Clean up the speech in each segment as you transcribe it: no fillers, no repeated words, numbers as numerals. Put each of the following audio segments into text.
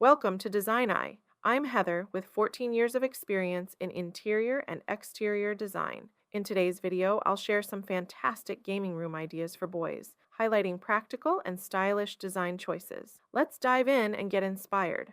Welcome to Design Eye. I'm Heather with 14 years of experience in interior and exterior design. In today's video, I'll share some fantastic gaming room ideas for boys, highlighting practical and stylish design choices. Let's dive in and get inspired.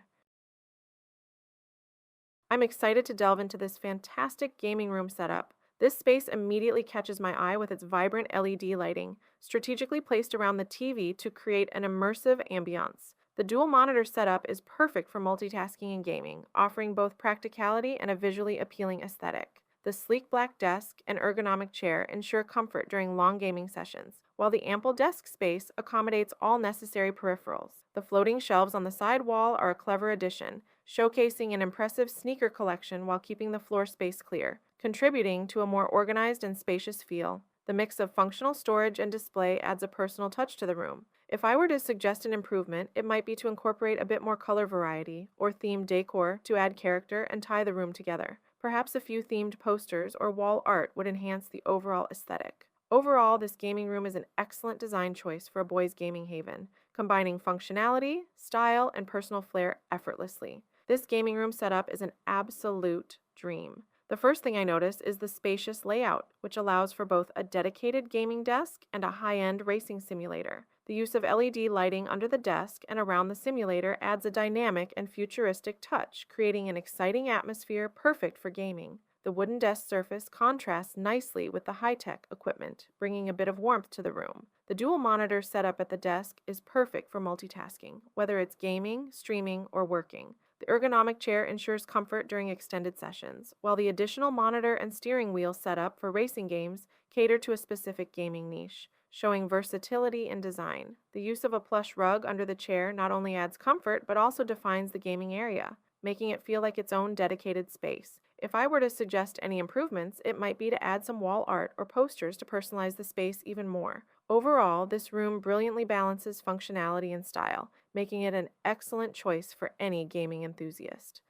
I'm excited to delve into this fantastic gaming room setup. This space immediately catches my eye with its vibrant LED lighting, strategically placed around the TV to create an immersive ambiance. The dual monitor setup is perfect for multitasking and gaming, offering both practicality and a visually appealing aesthetic. The sleek black desk and ergonomic chair ensure comfort during long gaming sessions, while the ample desk space accommodates all necessary peripherals. The floating shelves on the side wall are a clever addition, showcasing an impressive sneaker collection while keeping the floor space clear, contributing to a more organized and spacious feel. The mix of functional storage and display adds a personal touch to the room. If I were to suggest an improvement, it might be to incorporate a bit more color variety or themed decor to add character and tie the room together. Perhaps a few themed posters or wall art would enhance the overall aesthetic. Overall, this gaming room is an excellent design choice for a boys' gaming haven, combining functionality, style, and personal flair effortlessly. This gaming room setup is an absolute dream. The first thing I notice is the spacious layout, which allows for both a dedicated gaming desk and a high-end racing simulator. The use of LED lighting under the desk and around the simulator adds a dynamic and futuristic touch, creating an exciting atmosphere perfect for gaming. The wooden desk surface contrasts nicely with the high-tech equipment, bringing a bit of warmth to the room. The dual monitor setup at the desk is perfect for multitasking, whether it's gaming, streaming, or working. The ergonomic chair ensures comfort during extended sessions, while the additional monitor and steering wheel setup for racing games cater to a specific gaming niche, showing versatility in design. The use of a plush rug under the chair not only adds comfort but also defines the gaming area, making it feel like its own dedicated space. If I were to suggest any improvements, it might be to add some wall art or posters to personalize the space even more. Overall, this room brilliantly balances functionality and style, making it an excellent choice for any gaming enthusiast.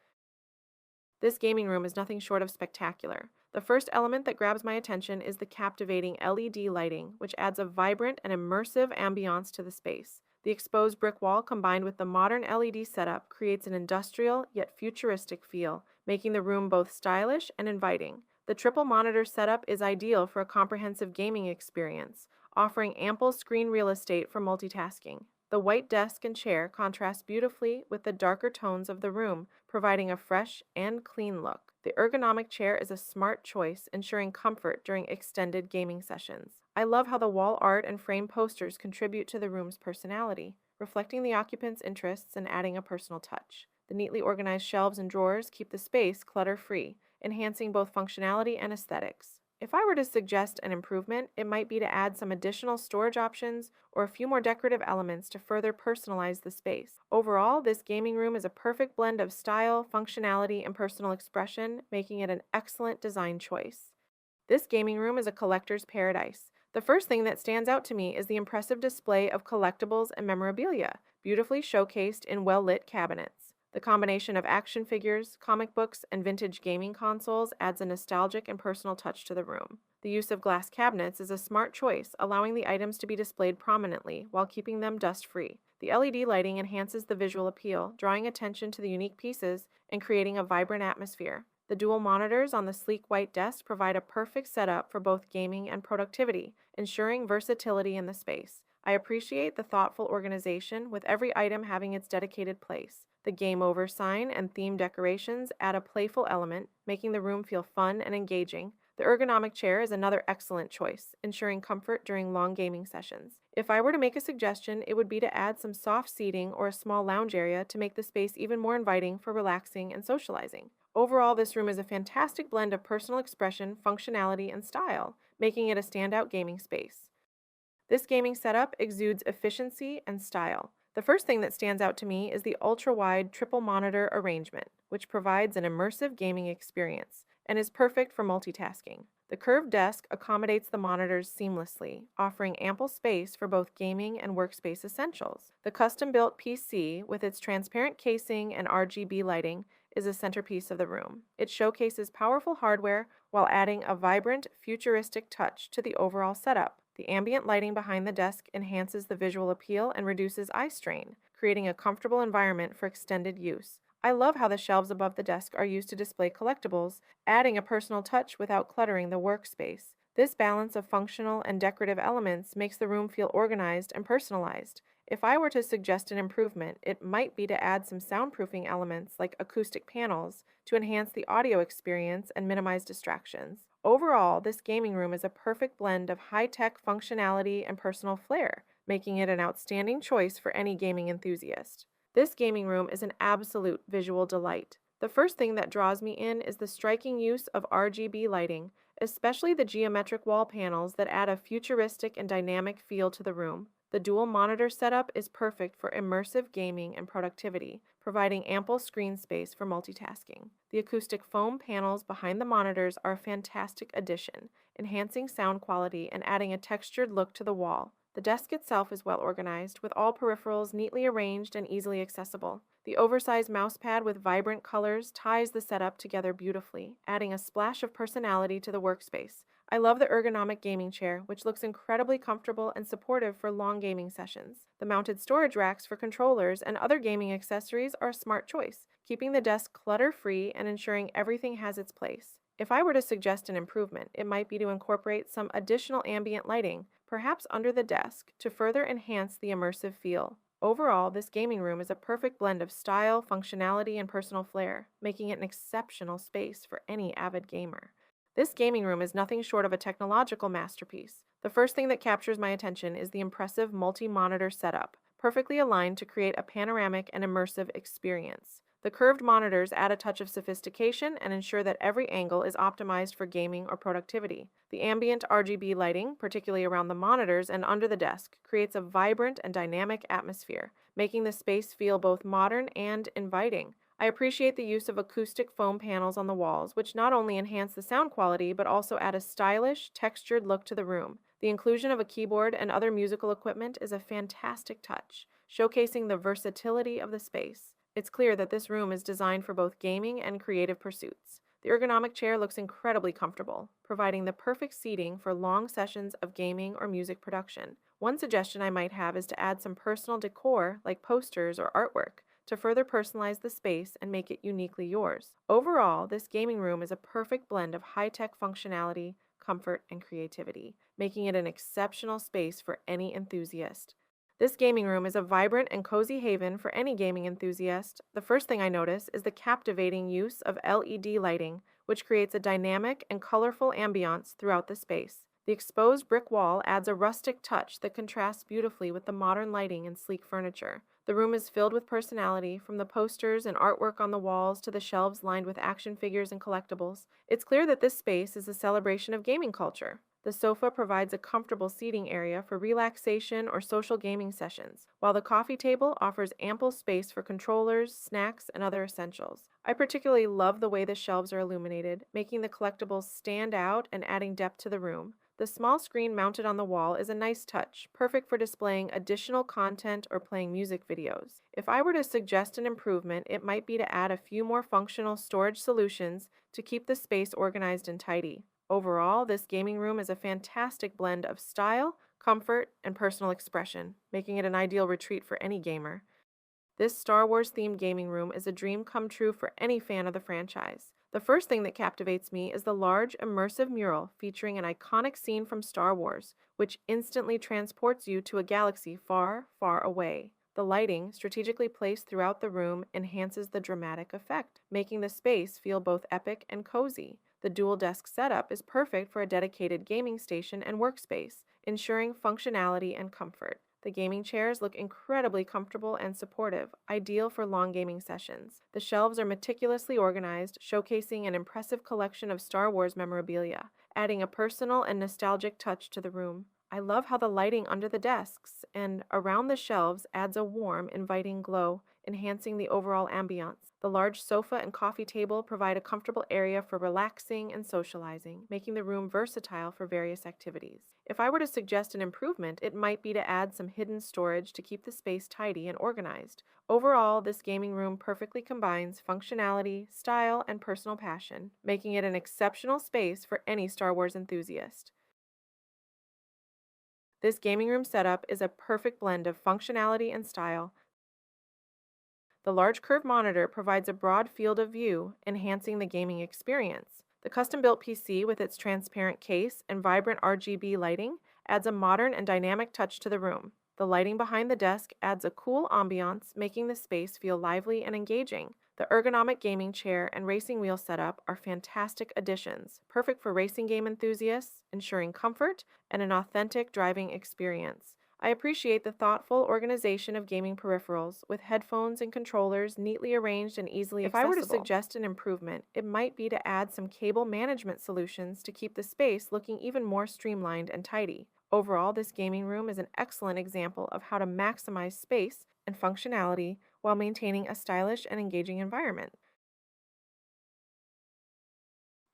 This gaming room is nothing short of spectacular. The first element that grabs my attention is the captivating LED lighting, which adds a vibrant and immersive ambiance to the space. The exposed brick wall combined with the modern LED setup creates an industrial yet futuristic feel, making the room both stylish and inviting. The triple monitor setup is ideal for a comprehensive gaming experience, offering ample screen real estate for multitasking. The white desk and chair contrast beautifully with the darker tones of the room, providing a fresh and clean look. The ergonomic chair is a smart choice, ensuring comfort during extended gaming sessions. I love how the wall art and frame posters contribute to the room's personality, reflecting the occupant's interests and adding a personal touch. The neatly organized shelves and drawers keep the space clutter-free, enhancing both functionality and aesthetics. If I were to suggest an improvement, it might be to add some additional storage options or a few more decorative elements to further personalize the space. Overall, this gaming room is a perfect blend of style, functionality, and personal expression, making it an excellent design choice. This gaming room is a collector's paradise. The first thing that stands out to me is the impressive display of collectibles and memorabilia, beautifully showcased in well-lit cabinets. The combination of action figures, comic books, and vintage gaming consoles adds a nostalgic and personal touch to the room. The use of glass cabinets is a smart choice, allowing the items to be displayed prominently while keeping them dust-free. The LED lighting enhances the visual appeal, drawing attention to the unique pieces and creating a vibrant atmosphere. The dual monitors on the sleek white desk provide a perfect setup for both gaming and productivity, ensuring versatility in the space. I appreciate the thoughtful organization, with every item having its dedicated place. The Game Over sign and theme decorations add a playful element, making the room feel fun and engaging. The ergonomic chair is another excellent choice, ensuring comfort during long gaming sessions. If I were to make a suggestion, it would be to add some soft seating or a small lounge area to make the space even more inviting for relaxing and socializing. Overall, this room is a fantastic blend of personal expression, functionality, and style, making it a standout gaming space. This gaming setup exudes efficiency and style. The first thing that stands out to me is the ultra-wide triple monitor arrangement, which provides an immersive gaming experience and is perfect for multitasking. The curved desk accommodates the monitors seamlessly, offering ample space for both gaming and workspace essentials. The custom-built PC, with its transparent casing and RGB lighting, is a centerpiece of the room. It showcases powerful hardware while adding a vibrant, futuristic touch to the overall setup. The ambient lighting behind the desk enhances the visual appeal and reduces eye strain, creating a comfortable environment for extended use. I love how the shelves above the desk are used to display collectibles, adding a personal touch without cluttering the workspace. This balance of functional and decorative elements makes the room feel organized and personalized. If I were to suggest an improvement, it might be to add some soundproofing elements like acoustic panels to enhance the audio experience and minimize distractions. Overall, this gaming room is a perfect blend of high tech functionality and personal flair, making it an outstanding choice for any gaming enthusiast. This gaming room is an absolute visual delight. The first thing that draws me in is the striking use of RGB lighting, especially the geometric wall panels that add a futuristic and dynamic feel to the room. The dual monitor setup is perfect for immersive gaming and productivity, providing ample screen space for multitasking. The acoustic foam panels behind the monitors are a fantastic addition, enhancing sound quality and adding a textured look to the wall. The desk itself is well organized, with all peripherals neatly arranged and easily accessible. The oversized mousepad with vibrant colors ties the setup together beautifully, adding a splash of personality to the workspace. I love the ergonomic gaming chair, which looks incredibly comfortable and supportive for long gaming sessions. The mounted storage racks for controllers and other gaming accessories are a smart choice, keeping the desk clutter-free and ensuring everything has its place. If I were to suggest an improvement, it might be to incorporate some additional ambient lighting, perhaps under the desk, to further enhance the immersive feel. Overall, this gaming room is a perfect blend of style, functionality, and personal flair, making it an exceptional space for any avid gamer. This gaming room is nothing short of a technological masterpiece. The first thing that captures my attention is the impressive multi-monitor setup, perfectly aligned to create a panoramic and immersive experience. The curved monitors add a touch of sophistication and ensure that every angle is optimized for gaming or productivity. The ambient RGB lighting, particularly around the monitors and under the desk, creates a vibrant and dynamic atmosphere, making the space feel both modern and inviting. I appreciate the use of acoustic foam panels on the walls, which not only enhance the sound quality but also add a stylish, textured look to the room. The inclusion of a keyboard and other musical equipment is a fantastic touch, showcasing the versatility of the space. It's clear that this room is designed for both gaming and creative pursuits. The ergonomic chair looks incredibly comfortable, providing the perfect seating for long sessions of gaming or music production. One suggestion I might have is to add some personal decor like posters or artwork to further personalize the space and make it uniquely yours. Overall, this gaming room is a perfect blend of high-tech functionality, comfort, and creativity, making it an exceptional space for any enthusiast. This gaming room is a vibrant and cozy haven for any gaming enthusiast. The first thing I notice is the captivating use of LED lighting, which creates a dynamic and colorful ambiance throughout the space. The exposed brick wall adds a rustic touch that contrasts beautifully with the modern lighting and sleek furniture. The room is filled with personality, from the posters and artwork on the walls to the shelves lined with action figures and collectibles. It's clear that this space is a celebration of gaming culture. The sofa provides a comfortable seating area for relaxation or social gaming sessions, while the coffee table offers ample space for controllers, snacks, and other essentials. I particularly love the way the shelves are illuminated, making the collectibles stand out and adding depth to the room. The small screen mounted on the wall is a nice touch, perfect for displaying additional content or playing music videos. If I were to suggest an improvement, it might be to add a few more functional storage solutions to keep the space organized and tidy. Overall, this gaming room is a fantastic blend of style, comfort, and personal expression, making it an ideal retreat for any gamer. This Star Wars themed gaming room is a dream come true for any fan of the franchise. The first thing that captivates me is the large, immersive mural featuring an iconic scene from Star Wars, which instantly transports you to a galaxy far, far away. The lighting, strategically placed throughout the room, enhances the dramatic effect, making the space feel both epic and cozy. The dual desk setup is perfect for a dedicated gaming station and workspace, ensuring functionality and comfort. The gaming chairs look incredibly comfortable and supportive, ideal for long gaming sessions. The shelves are meticulously organized, showcasing an impressive collection of Star Wars memorabilia, adding a personal and nostalgic touch to the room. I love how the lighting under the desks and around the shelves adds a warm, inviting glow, enhancing the overall ambiance. The large sofa and coffee table provide a comfortable area for relaxing and socializing, making the room versatile for various activities. If I were to suggest an improvement, it might be to add some hidden storage to keep the space tidy and organized. Overall, this gaming room perfectly combines functionality, style, and personal passion, making it an exceptional space for any Star Wars enthusiast. This gaming room setup is a perfect blend of functionality and style, The large curved monitor provides a broad field of view, enhancing the gaming experience. The custom built PC, with its transparent case and vibrant RGB lighting, adds a modern and dynamic touch to the room. The lighting behind the desk adds a cool ambiance, making the space feel lively and engaging. The ergonomic gaming chair and racing wheel setup are fantastic additions, perfect for racing game enthusiasts, ensuring comfort and an authentic driving experience. I appreciate the thoughtful organization of gaming peripherals, with headphones and controllers neatly arranged and easily accessible. If I were to suggest an improvement, it might be to add some cable management solutions to keep the space looking even more streamlined and tidy. Overall, this gaming room is an excellent example of how to maximize space and functionality while maintaining a stylish and engaging environment.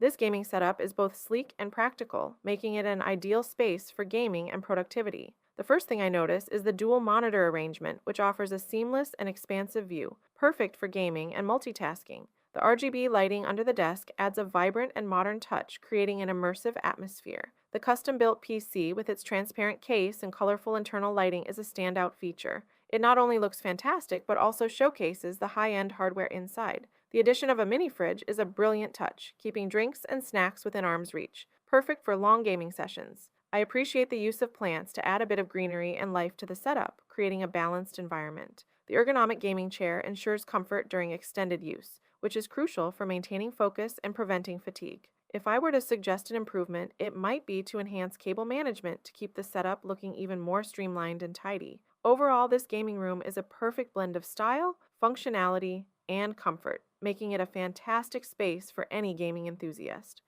This gaming setup is both sleek and practical, making it an ideal space for gaming and productivity. The first thing I notice is the dual monitor arrangement, which offers a seamless and expansive view, perfect for gaming and multitasking. The RGB lighting under the desk adds a vibrant and modern touch, creating an immersive atmosphere. The custom-built PC, with its transparent case and colorful internal lighting, is a standout feature. It not only looks fantastic, but also showcases the high-end hardware inside. The addition of a mini fridge is a brilliant touch, keeping drinks and snacks within arm's reach, perfect for long gaming sessions. I appreciate the use of plants to add a bit of greenery and life to the setup, creating a balanced environment. The ergonomic gaming chair ensures comfort during extended use, which is crucial for maintaining focus and preventing fatigue. If I were to suggest an improvement, it might be to enhance cable management to keep the setup looking even more streamlined and tidy. Overall, this gaming room is a perfect blend of style, functionality, and comfort, making it a fantastic space for any gaming enthusiast.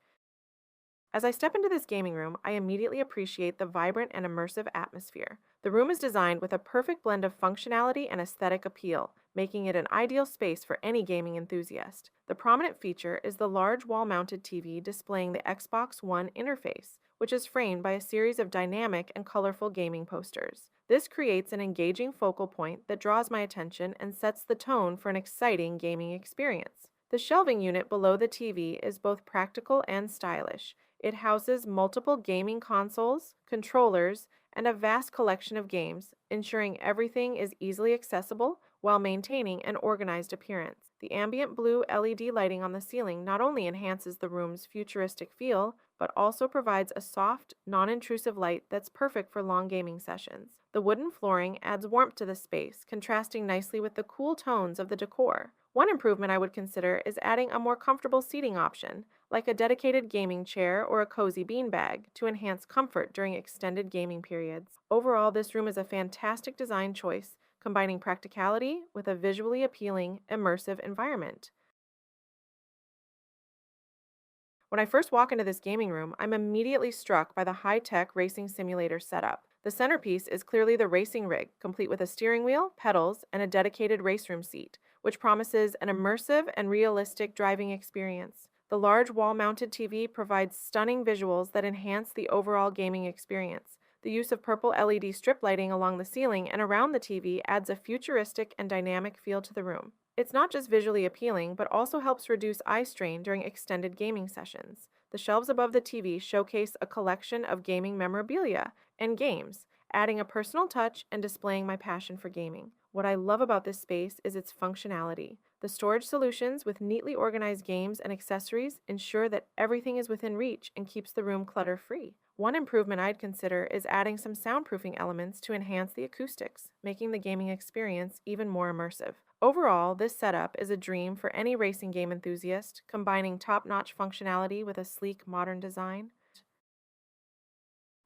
As I step into this gaming room, I immediately appreciate the vibrant and immersive atmosphere. The room is designed with a perfect blend of functionality and aesthetic appeal, making it an ideal space for any gaming enthusiast. The prominent feature is the large wall-mounted TV displaying the Xbox One interface, which is framed by a series of dynamic and colorful gaming posters. This creates an engaging focal point that draws my attention and sets the tone for an exciting gaming experience. The shelving unit below the TV is both practical and stylish. It houses multiple gaming consoles, controllers, and a vast collection of games, ensuring everything is easily accessible while maintaining an organized appearance. The ambient blue LED lighting on the ceiling not only enhances the room's futuristic feel, but also provides a soft, non-intrusive light that's perfect for long gaming sessions. The wooden flooring adds warmth to the space, contrasting nicely with the cool tones of the decor. One improvement I would consider is adding a more comfortable seating option, like a dedicated gaming chair or a cozy beanbag, to enhance comfort during extended gaming periods. Overall, this room is a fantastic design choice, combining practicality with a visually appealing, immersive environment. When I first walk into this gaming room, I'm immediately struck by the high-tech racing simulator setup. The centerpiece is clearly the racing rig, complete with a steering wheel, pedals, and a dedicated race room seat, which promises an immersive and realistic driving experience. The large wall-mounted TV provides stunning visuals that enhance the overall gaming experience. The use of purple LED strip lighting along the ceiling and around the TV adds a futuristic and dynamic feel to the room. It's not just visually appealing, but also helps reduce eye strain during extended gaming sessions. The shelves above the TV showcase a collection of gaming memorabilia and games, adding a personal touch and displaying my passion for gaming. What I love about this space is its functionality. The storage solutions with neatly organized games and accessories ensure that everything is within reach and keeps the room clutter-free. One improvement I'd consider is adding some soundproofing elements to enhance the acoustics, making the gaming experience even more immersive. Overall, this setup is a dream for any racing game enthusiast, combining top-notch functionality with a sleek, modern design.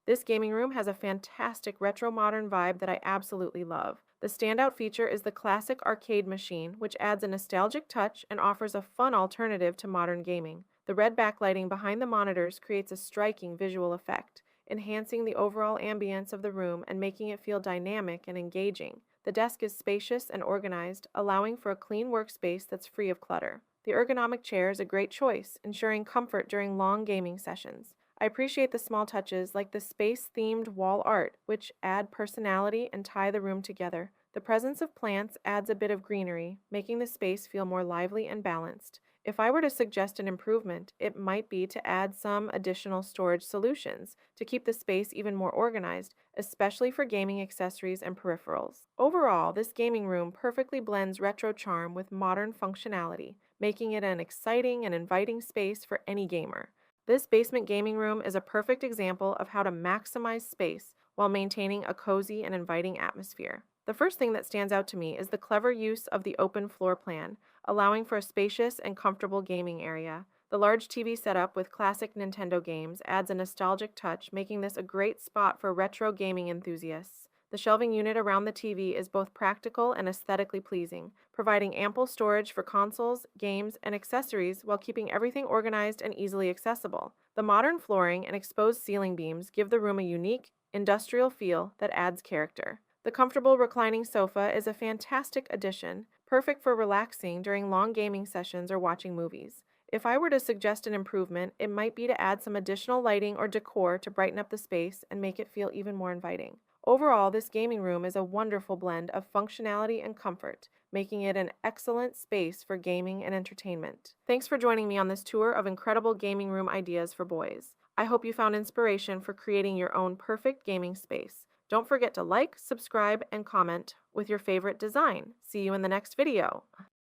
This gaming room has a fantastic retro-modern vibe that I absolutely love. The standout feature is the classic arcade machine, which adds a nostalgic touch and offers a fun alternative to modern gaming. The red backlighting behind the monitors creates a striking visual effect, enhancing the overall ambience of the room and making it feel dynamic and engaging. The desk is spacious and organized, allowing for a clean workspace that's free of clutter. The ergonomic chair is a great choice, ensuring comfort during long gaming sessions. I appreciate the small touches like the space-themed wall art, which add personality and tie the room together. The presence of plants adds a bit of greenery, making the space feel more lively and balanced. If I were to suggest an improvement, it might be to add some additional storage solutions to keep the space even more organized, especially for gaming accessories and peripherals. Overall, this gaming room perfectly blends retro charm with modern functionality, making it an exciting and inviting space for any gamer. This basement gaming room is a perfect example of how to maximize space while maintaining a cozy and inviting atmosphere. The first thing that stands out to me is the clever use of the open floor plan, allowing for a spacious and comfortable gaming area. The large TV setup with classic Nintendo games adds a nostalgic touch, making this a great spot for retro gaming enthusiasts. The shelving unit around the TV is both practical and aesthetically pleasing, providing ample storage for consoles, games, and accessories while keeping everything organized and easily accessible. The modern flooring and exposed ceiling beams give the room a unique, industrial feel that adds character. The comfortable reclining sofa is a fantastic addition, perfect for relaxing during long gaming sessions or watching movies. If I were to suggest an improvement, it might be to add some additional lighting or decor to brighten up the space and make it feel even more inviting. Overall, this gaming room is a wonderful blend of functionality and comfort, making it an excellent space for gaming and entertainment. Thanks for joining me on this tour of incredible gaming room ideas for boys. I hope you found inspiration for creating your own perfect gaming space. Don't forget to like, subscribe, and comment with your favorite design. See you in the next video.